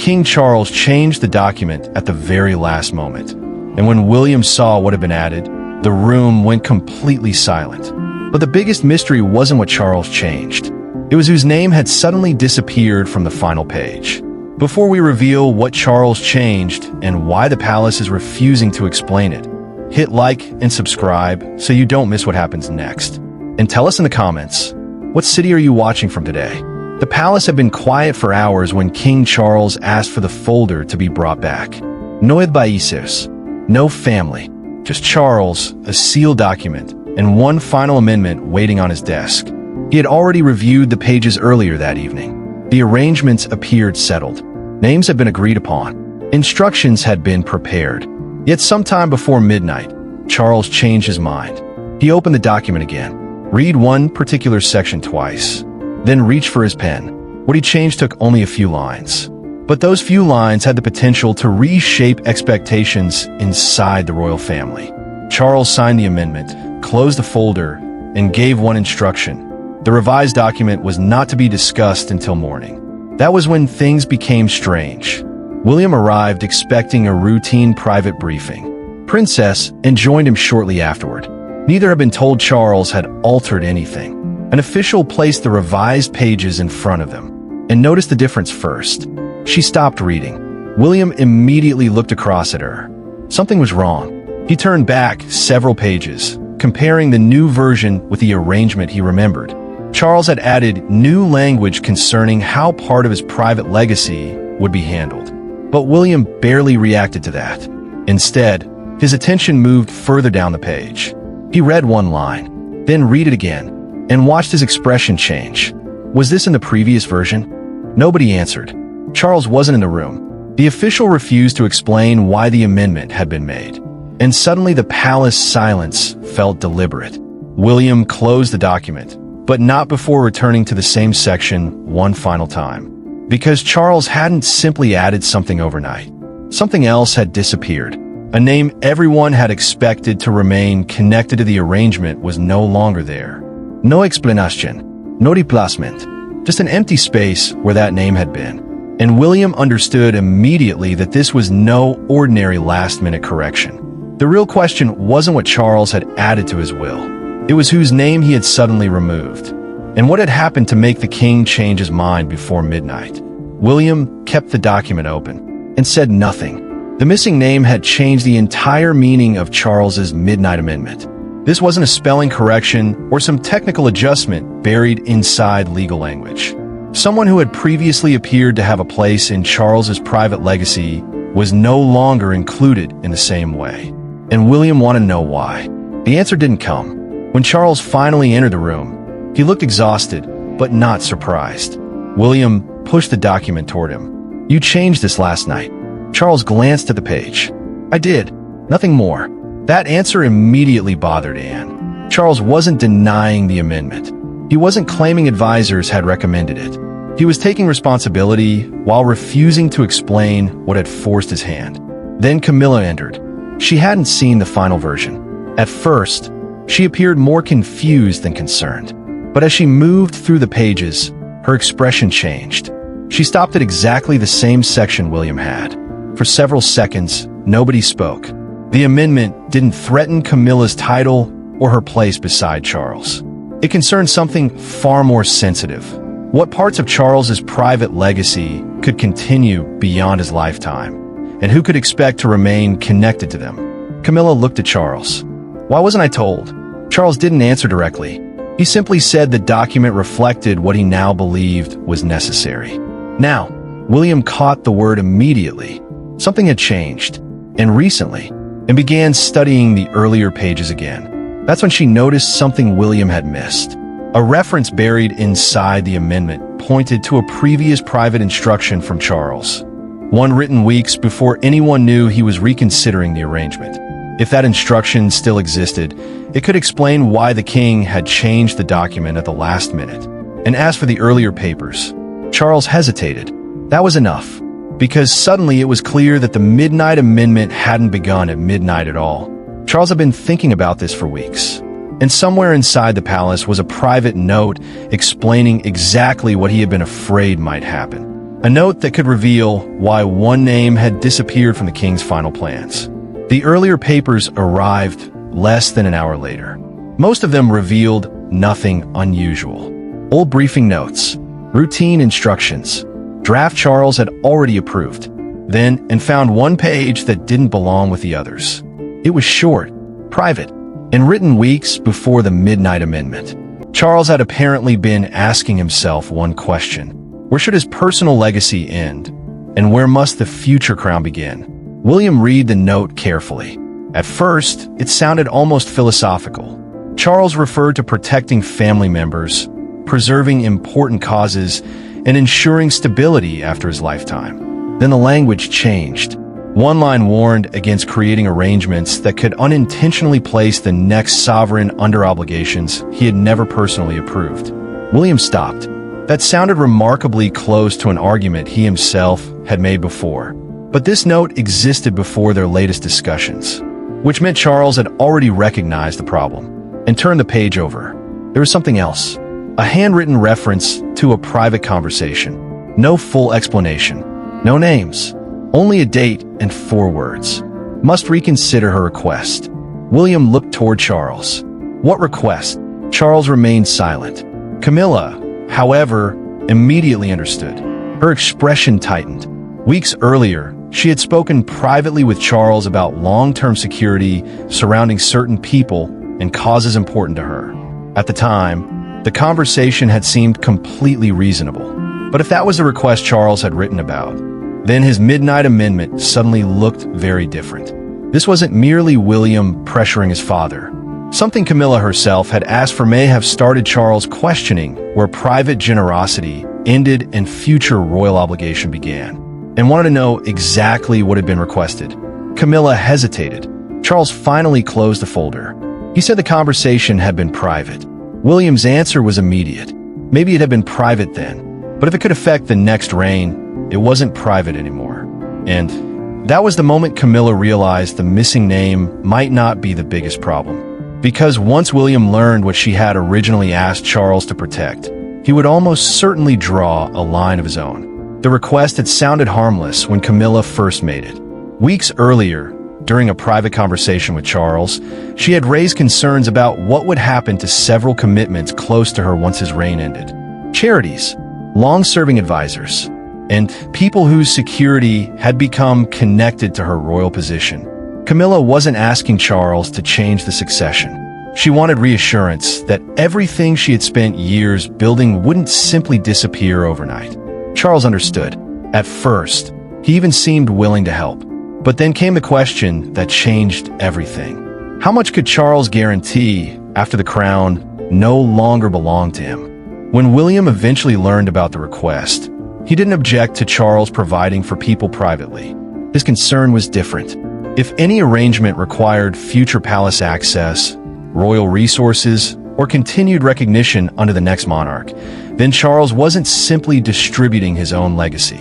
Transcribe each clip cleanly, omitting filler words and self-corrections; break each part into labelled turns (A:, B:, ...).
A: King Charles changed the document at the very last moment. And when William saw what had been added, the room went completely silent. But the biggest mystery wasn't what Charles changed. It was whose name had suddenly disappeared from the final page. Before we reveal what Charles changed and why the palace is refusing to explain it, hit like and subscribe so you don't miss what happens next. And tell us in the comments, what city are you watching from today? The palace had been quiet for hours when King Charles asked for the folder to be brought back. No advices, no family, just Charles, a sealed document, and one final amendment waiting on his desk. He had already reviewed the pages earlier that evening. The arrangements appeared settled. Names had been agreed upon. Instructions had been prepared. Yet sometime before midnight, Charles changed his mind. He opened the document again, read one particular section twice, then reached for his pen. What he changed took only a few lines. But those few lines had the potential to reshape expectations inside the royal family. Charles signed the amendment, closed the folder, and gave one instruction. The revised document was not to be discussed until morning. That was when things became strange. William arrived expecting a routine private briefing. Princess and joined him shortly afterward. Neither had been told Charles had altered anything. An official placed the revised pages in front of them, and noticed the difference first. She stopped reading. William immediately looked across at her. Something was wrong. He turned back several pages, comparing the new version with the arrangement he remembered. Charles had added new language concerning how part of his private legacy would be handled. But William barely reacted to that. Instead, his attention moved further down the page. He read one line, then read it again, and watched his expression change. Was this in the previous version? Nobody answered. Charles wasn't in the room. The official refused to explain why the amendment had been made. And suddenly the palace silence felt deliberate. William closed the document, but not before returning to the same section one final time. Because Charles hadn't simply added something overnight. Something else had disappeared. A name everyone had expected to remain connected to the arrangement was no longer there. No explanation, no replacement, just an empty space where that name had been. And William understood immediately that this was no ordinary last-minute correction. The real question wasn't what Charles had added to his will. It was whose name he had suddenly removed, and what had happened to make the king change his mind before midnight. William kept the document open and said nothing. The missing name had changed the entire meaning of Charles's midnight amendment. This wasn't a spelling correction or some technical adjustment buried inside legal language. Someone who had previously appeared to have a place in Charles's private legacy was no longer included in the same way. And William wanted to know why. The answer didn't come. When Charles finally entered the room, he looked exhausted, but not surprised. William pushed the document toward him. "You changed this last night." Charles glanced at the page. "I did. Nothing more." That answer immediately bothered Anne. Charles wasn't denying the amendment. He wasn't claiming advisors had recommended it. He was taking responsibility while refusing to explain what had forced his hand. Then Camilla entered. She hadn't seen the final version. At first, she appeared more confused than concerned. But as she moved through the pages, her expression changed. She stopped at exactly the same section William had. For several seconds, nobody spoke. The amendment didn't threaten Camilla's title or her place beside Charles. It concerned something far more sensitive. What parts of Charles's private legacy could continue beyond his lifetime, and who could expect to remain connected to them? Camilla looked at Charles. "Why wasn't I told?" Charles didn't answer directly. He simply said the document reflected what he now believed was necessary. Now, William caught the word immediately. Something had changed, and recently, and began studying the earlier pages again. That's when she noticed something William had missed. A reference buried inside the amendment pointed to a previous private instruction from Charles, one written weeks before anyone knew he was reconsidering the arrangement. If that instruction still existed, it could explain why the king had changed the document at the last minute. And as for the earlier papers, Charles hesitated. That was enough, because suddenly it was clear that the midnight amendment hadn't begun at midnight at all. Charles had been thinking about this for weeks, and somewhere inside the palace was a private note explaining exactly what he had been afraid might happen. A note that could reveal why one name had disappeared from the king's final plans. The earlier papers arrived less than an hour later. Most of them revealed nothing unusual. Old briefing notes, routine instructions, draft Charles had already approved, then and found one page that didn't belong with the others. It was short, private, and written weeks before the Midnight Amendment. Charles had apparently been asking himself one question. Where should his personal legacy end, and where must the future crown begin? William read the note carefully. At first, it sounded almost philosophical. Charles referred to protecting family members, preserving important causes, and ensuring stability after his lifetime. Then the language changed. One line warned against creating arrangements that could unintentionally place the next sovereign under obligations he had never personally approved. William stopped. That sounded remarkably close to an argument he himself had made before. But this note existed before their latest discussions, which meant Charles had already recognized the problem and turned the page over. There was something else. A handwritten reference to a private conversation. No full explanation. No names. Only a date and 4 words. Must reconsider her request. William looked toward Charles. What request? Charles remained silent. Camilla, however, immediately understood. Her expression tightened. Weeks earlier, she had spoken privately with Charles about long-term security surrounding certain people and causes important to her. At the time, the conversation had seemed completely reasonable. But if that was the request Charles had written about, then his Midnight Amendment suddenly looked very different. This wasn't merely William pressuring his father. Something Camilla herself had asked for may have started Charles questioning where private generosity ended and future royal obligation began, and wanted to know exactly what had been requested. Camilla hesitated. Charles finally closed the folder. He said the conversation had been private. William's answer was immediate. Maybe it had been private then, but if it could affect the next reign, it wasn't private anymore. And that was the moment Camilla realized the missing name might not be the biggest problem. Because once William learned what she had originally asked Charles to protect, he would almost certainly draw a line of his own. The request had sounded harmless when Camilla first made it. Weeks earlier, during a private conversation with Charles, she had raised concerns about what would happen to several commitments close to her once his reign ended. Charities, long-serving advisors, and people whose security had become connected to her royal position. Camilla wasn't asking Charles to change the succession. She wanted reassurance that everything she had spent years building wouldn't simply disappear overnight. Charles understood. At first, he even seemed willing to help. But then came the question that changed everything. How much could Charles guarantee after the crown no longer belonged to him? When William eventually learned about the request, he didn't object to Charles providing for people privately. His concern was different. If any arrangement required future palace access, royal resources, or continued recognition under the next monarch, then Charles wasn't simply distributing his own legacy.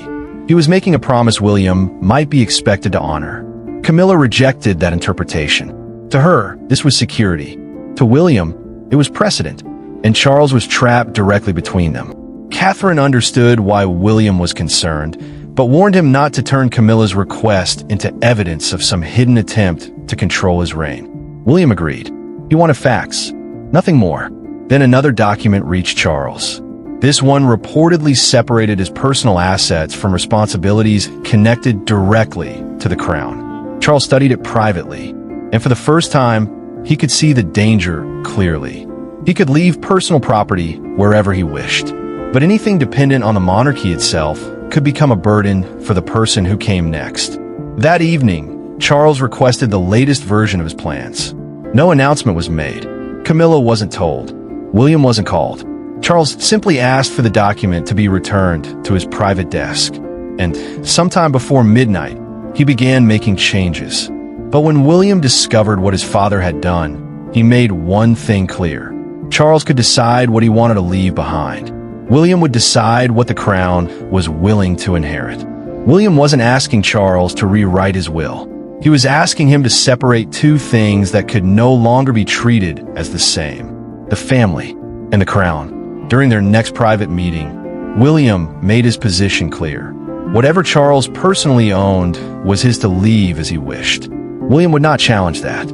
A: He was making a promise William might be expected to honor. Camilla rejected that interpretation. To her, this was security. To William, it was precedent, and Charles was trapped directly between them. Catherine understood why William was concerned, but warned him not to turn Camilla's request into evidence of some hidden attempt to control his reign. William agreed. He wanted facts, nothing more. Then another document reached Charles. This one reportedly separated his personal assets from responsibilities connected directly to the crown. Charles studied it privately, and for the first time, he could see the danger clearly. He could leave personal property wherever he wished, but anything dependent on the monarchy itself could become a burden for the person who came next. That evening, Charles requested the latest version of his plans. No announcement was made. Camilla wasn't told. William wasn't called. Charles simply asked for the document to be returned to his private desk. And sometime before midnight, he began making changes. But when William discovered what his father had done, he made one thing clear. Charles could decide what he wanted to leave behind. William would decide what the crown was willing to inherit. William wasn't asking Charles to rewrite his will. He was asking him to separate two things that could no longer be treated as the same: the family and the crown. During their next private meeting, William made his position clear. Whatever Charles personally owned was his to leave as he wished. William would not challenge that.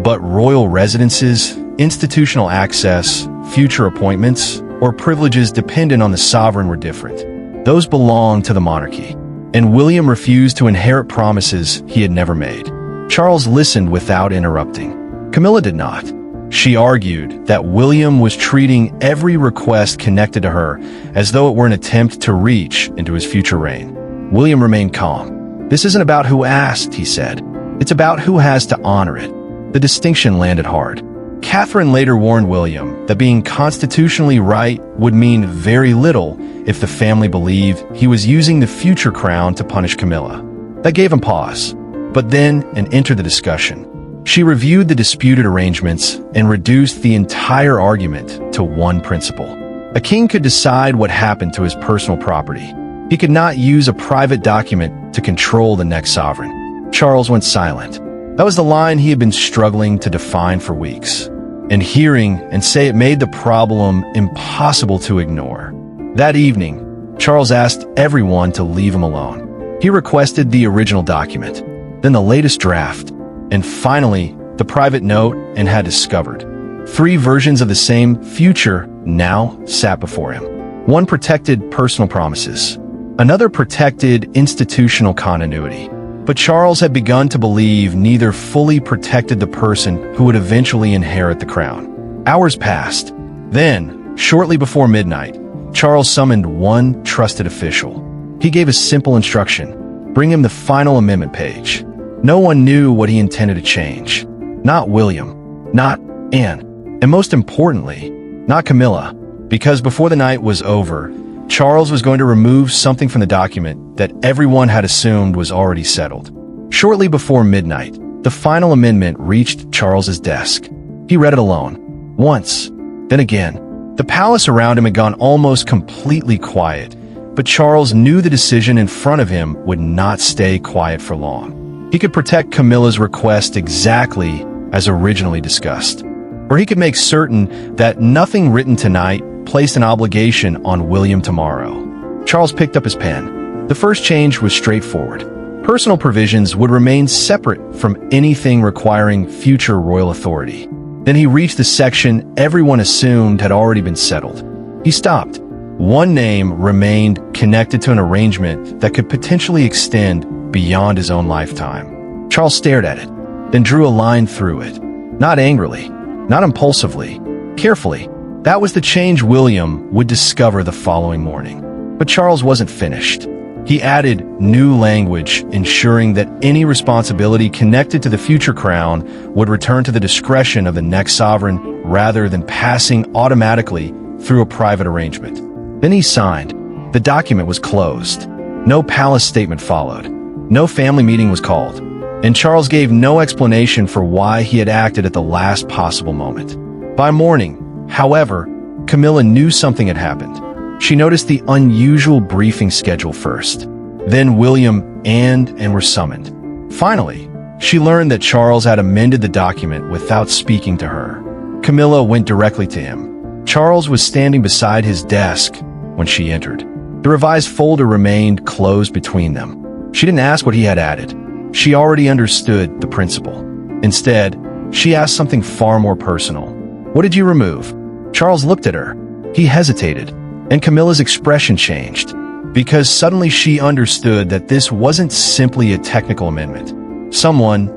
A: But royal residences, institutional access, future appointments, or privileges dependent on the sovereign were different. Those belonged to the monarchy, and William refused to inherit promises he had never made. Charles listened without interrupting. Camilla did not. She argued that William was treating every request connected to her as though it were an attempt to reach into his future reign. William remained calm. "This isn't about who asked," he said. "It's about who has to honor it." The distinction landed hard. Catherine later warned William that being constitutionally right would mean very little if the family believed he was using the future crown to punish Camilla. That gave him pause. But then entered the discussion. She reviewed the disputed arrangements and reduced the entire argument to one principle. A king could decide what happened to his personal property. He could not use a private document to control the next sovereign. Charles went silent. That was the line he had been struggling to define for weeks. And hearing and say it made the problem impossible to ignore. That evening, Charles asked everyone to leave him alone. He requested the original document, then the latest draft, and finally, the private note and had discovered. 3 versions of the same future now sat before him. One protected personal promises. Another protected institutional continuity. But Charles had begun to believe neither fully protected the person who would eventually inherit the crown. Hours passed. Then, shortly before midnight, Charles summoned one trusted official. He gave a simple instruction: bring him the final amendment page. No one knew what he intended to change. Not William, not Anne, and most importantly, not Camilla, because before the night was over, Charles was going to remove something from the document that everyone had assumed was already settled. Shortly before midnight, the final amendment reached Charles's desk. He read it alone. Once, then again. The palace around him had gone almost completely quiet, but Charles knew the decision in front of him would not stay quiet for long. He could protect Camilla's request exactly as originally discussed, or he could make certain that nothing written tonight placed an obligation on William tomorrow. Charles picked up his pen. The first change was straightforward. Personal provisions would remain separate from anything requiring future royal authority. Then he reached the section everyone assumed had already been settled. He stopped. One name remained connected to an arrangement that could potentially extend beyond his own lifetime. Charles stared at it, then drew a line through it. Not angrily, not impulsively, carefully. That was the change William would discover the following morning. But Charles wasn't finished. He added new language, ensuring that any responsibility connected to the future crown would return to the discretion of the next sovereign rather than passing automatically through a private arrangement. Then he signed. The document was closed. No palace statement followed. No family meeting was called. And Charles gave no explanation for why he had acted at the last possible moment. By morning, however, Camilla knew something had happened. She noticed the unusual briefing schedule first. Then William and Anne were summoned. Finally, she learned that Charles had amended the document without speaking to her. Camilla went directly to him. Charles was standing beside his desk when she entered. The revised folder remained closed between them. She didn't ask what he had added. She already understood the principle. Instead, she asked something far more personal. "What did you remove?" Charles looked at her. He hesitated, and Camilla's expression changed, because suddenly she understood that this wasn't simply a technical amendment. Someone,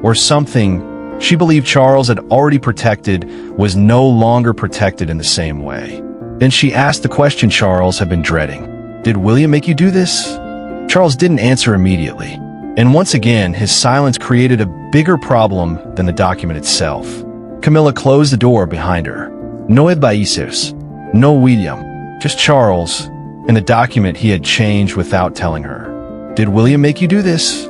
A: or something, she believed Charles had already protected was no longer protected in the same way. Then she asked the question Charles had been dreading. "Did William make you do this?" Charles didn't answer immediately, and once again his silence created a bigger problem than the document itself. Camilla closed the door behind her. No advices, no William, just Charles, and the document he had changed without telling her. "Did William make you do this?"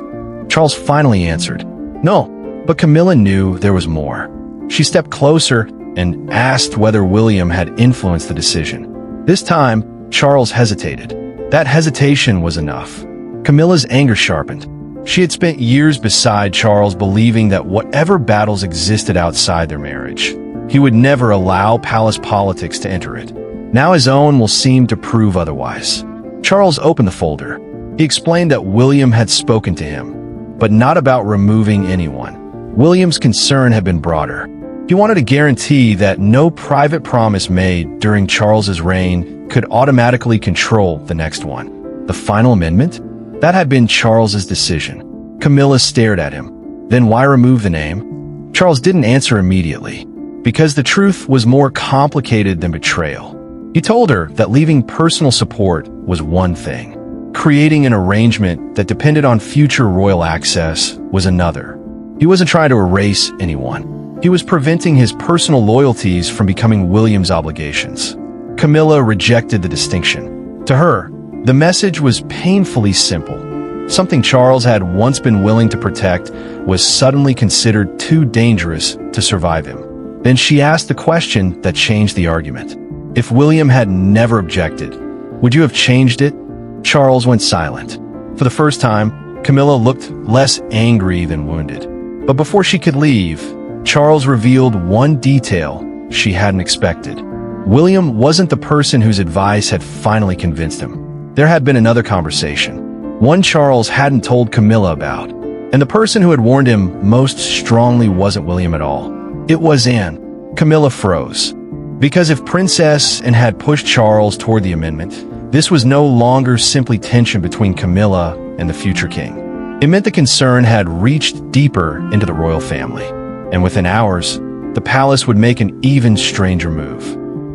A: Charles finally answered, "No," but Camilla knew there was more. She stepped closer and asked whether William had influenced the decision. This time, Charles hesitated. That hesitation was enough. Camilla's anger sharpened. She had spent years beside Charles believing that whatever battles existed outside their marriage, he would never allow palace politics to enter it. Now his own will seem to prove otherwise. Charles opened the folder. He explained that William had spoken to him, but not about removing anyone. William's concern had been broader. He wanted a guarantee that no private promise made during Charles's reign could automatically control the next one. The final amendment? That had been Charles's decision. Camilla stared at him. Then why remove the name? Charles didn't answer immediately, because the truth was more complicated than betrayal. He told her that leaving personal support was one thing. Creating an arrangement that depended on future royal access was another. He wasn't trying to erase anyone. He was preventing his personal loyalties from becoming William's obligations. Camilla rejected the distinction. To her, the message was painfully simple. Something Charles had once been willing to protect was suddenly considered too dangerous to survive him. Then she asked the question that changed the argument. If William had never objected, would you have changed it? Charles went silent. For the first time, Camilla looked less angry than wounded. But before she could leave, Charles revealed one detail she hadn't expected. William wasn't the person whose advice had finally convinced him. There had been another conversation, one Charles hadn't told Camilla about, and the person who had warned him most strongly wasn't William at all. It was Anne. Camilla froze. Because if Princess Anne had pushed Charles toward the amendment, this was no longer simply tension between Camilla and the future king. It meant the concern had reached deeper into the royal family, and within hours, the palace would make an even stranger move.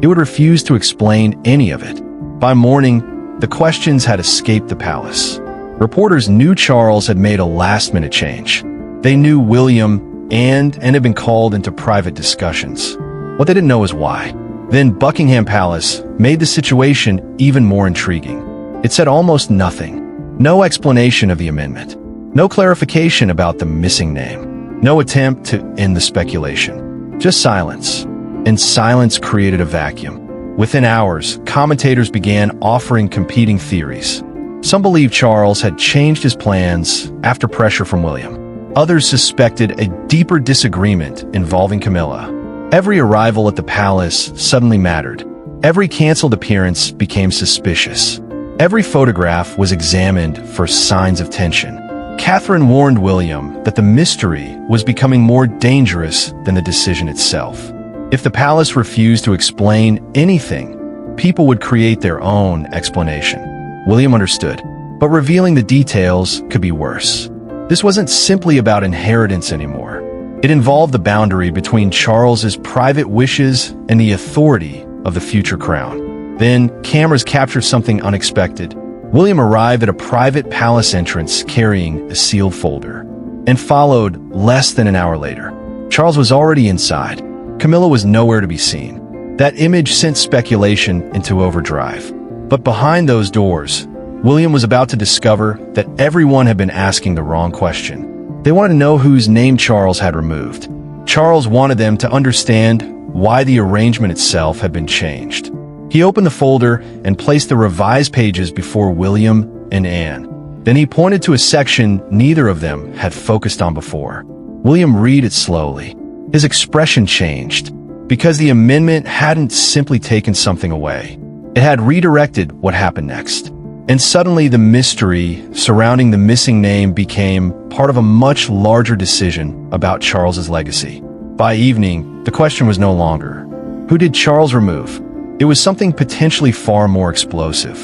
A: It would refuse to explain any of it. By morning, the questions had escaped the palace. Reporters knew Charles had made a last-minute change. They knew William and had been called into private discussions. What they didn't know is why. Then Buckingham Palace made the situation even more intriguing. It said almost nothing. No explanation of the amendment. No clarification about the missing name. No attempt to end the speculation. Just silence. And silence created a vacuum. Within hours, commentators began offering competing theories. Some believed Charles had changed his plans after pressure from William. Others suspected a deeper disagreement involving Camilla. Every arrival at the palace suddenly mattered. Every canceled appearance became suspicious. Every photograph was examined for signs of tension. Catherine warned William that the mystery was becoming more dangerous than the decision itself. If the palace refused to explain anything, people would create their own explanation. William understood, but revealing the details could be worse. This wasn't simply about inheritance anymore. It involved the boundary between Charles's private wishes and the authority of the future crown. Then, cameras captured something unexpected. William arrived at a private palace entrance carrying a sealed folder, and followed less than an hour later. Charles was already inside. Camilla was nowhere to be seen. That image sent speculation into overdrive. But behind those doors, William was about to discover that everyone had been asking the wrong question. They wanted to know whose name Charles had removed. Charles wanted them to understand why the arrangement itself had been changed. He opened the folder and placed the revised pages before William and Anne. Then he pointed to a section neither of them had focused on before. William read it slowly. His expression changed, because the amendment hadn't simply taken something away. It had redirected what happened next. And suddenly the mystery surrounding the missing name became part of a much larger decision about Charles's legacy. By evening, the question was no longer, who did Charles remove? It was something potentially far more explosive.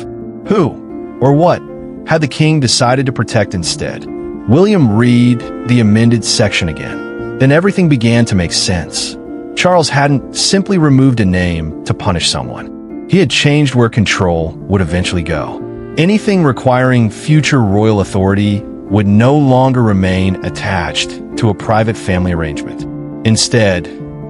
A: Who, or what, had the king decided to protect instead? William read the amended section again. Then everything began to make sense. Charles hadn't simply removed a name to punish someone. He had changed where control would eventually go. Anything requiring future royal authority would no longer remain attached to a private family arrangement. Instead,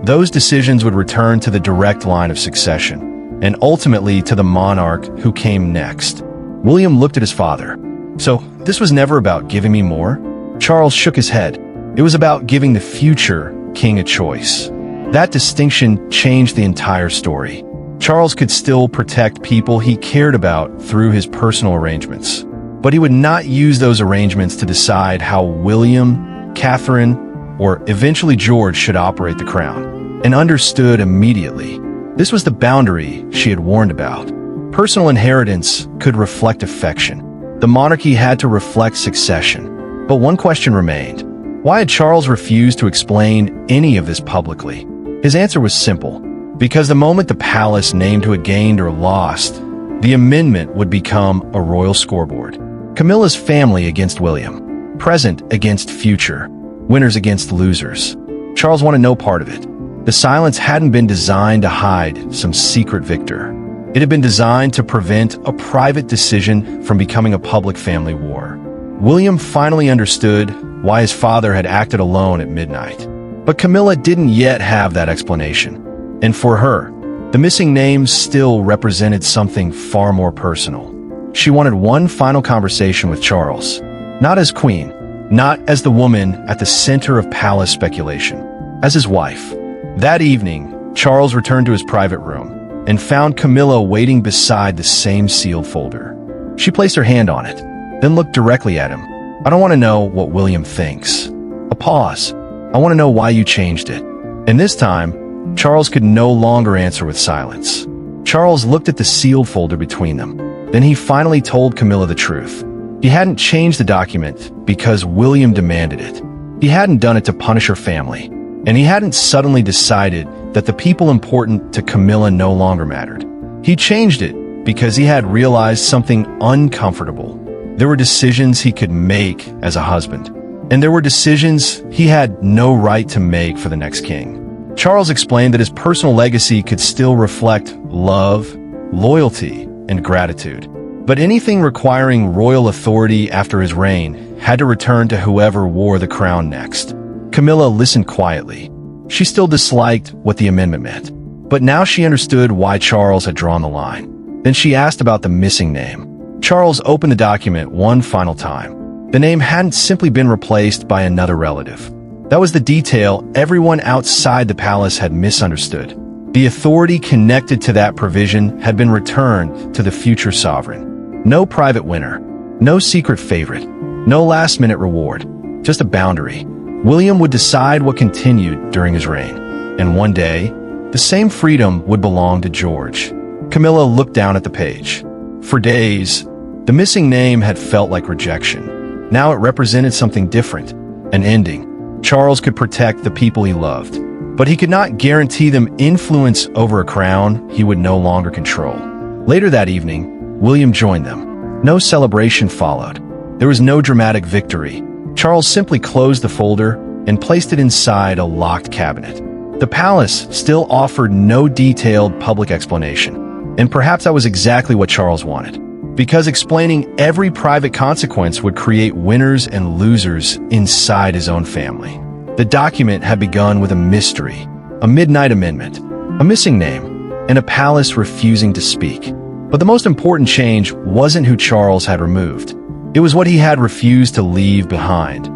A: those decisions would return to the direct line of succession, and ultimately to the monarch who came next. William looked at his father. So, this was never about giving me more? Charles shook his head. It was about giving the future king a choice. That distinction changed the entire story. Charles could still protect people he cared about through his personal arrangements, but he would not use those arrangements to decide how William, Catherine, or eventually George should operate the crown. And understood immediately, This was the boundary she had warned about. Personal inheritance could reflect affection. The monarchy had to reflect succession. But one question remained. Why had Charles refused to explain any of this publicly? His answer was simple. Because the moment the palace named who had gained or lost, the amendment would become a royal scoreboard. Camilla's family against William. Present against future. Winners against losers. Charles wanted no part of it. The silence hadn't been designed to hide some secret victor. It had been designed to prevent a private decision from becoming a public family war. William finally understood why his father had acted alone at midnight. But Camilla didn't yet have that explanation. And for her, the missing names still represented something far more personal. She wanted one final conversation with Charles, not as queen, not as the woman at the center of palace speculation, as his wife. That evening, Charles returned to his private room and found Camilla waiting beside the same sealed folder. She placed her hand on it, then looked directly at him. "I don't want to know what William thinks." A pause. "I want to know why you changed it." And this time, Charles could no longer answer with silence. Charles looked at the sealed folder between them. Then he finally told Camilla the truth. He hadn't changed the document because William demanded it. He hadn't done it to punish her family. And he hadn't suddenly decided that the people important to Camilla no longer mattered. He changed it because he had realized something uncomfortable. There were decisions he could make as a husband, and there were decisions he had no right to make for the next king. Charles explained that his personal legacy could still reflect love, loyalty, and gratitude. But anything requiring royal authority after his reign had to return to whoever wore the crown next. Camilla listened quietly. She still disliked what the amendment meant, but now she understood why Charles had drawn the line. Then she asked about the missing name. Charles opened the document one final time. The name hadn't simply been replaced by another relative. That was the detail everyone outside the palace had misunderstood. The authority connected to that provision had been returned to the future sovereign. No private winner, no secret favorite, no last-minute reward, just a boundary. William would decide what continued during his reign, and one day, the same freedom would belong to George. Camilla looked down at the page. For days, the missing name had felt like rejection. Now it represented something different, an ending. Charles could protect the people he loved, but he could not guarantee them influence over a crown he would no longer control. Later that evening, William joined them. No celebration followed. There was no dramatic victory. Charles simply closed the folder and placed it inside a locked cabinet. The palace still offered no detailed public explanation, and perhaps that was exactly what Charles wanted, because explaining every private consequence would create winners and losers inside his own family. The document had begun with a mystery, a midnight amendment, a missing name, and a palace refusing to speak. But the most important change wasn't who Charles had removed. It was what he had refused to leave behind.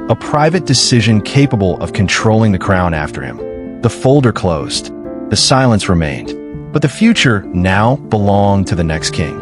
A: A private decision capable of controlling the crown after him. The folder closed. The silence remained. But the future now belonged to the next king.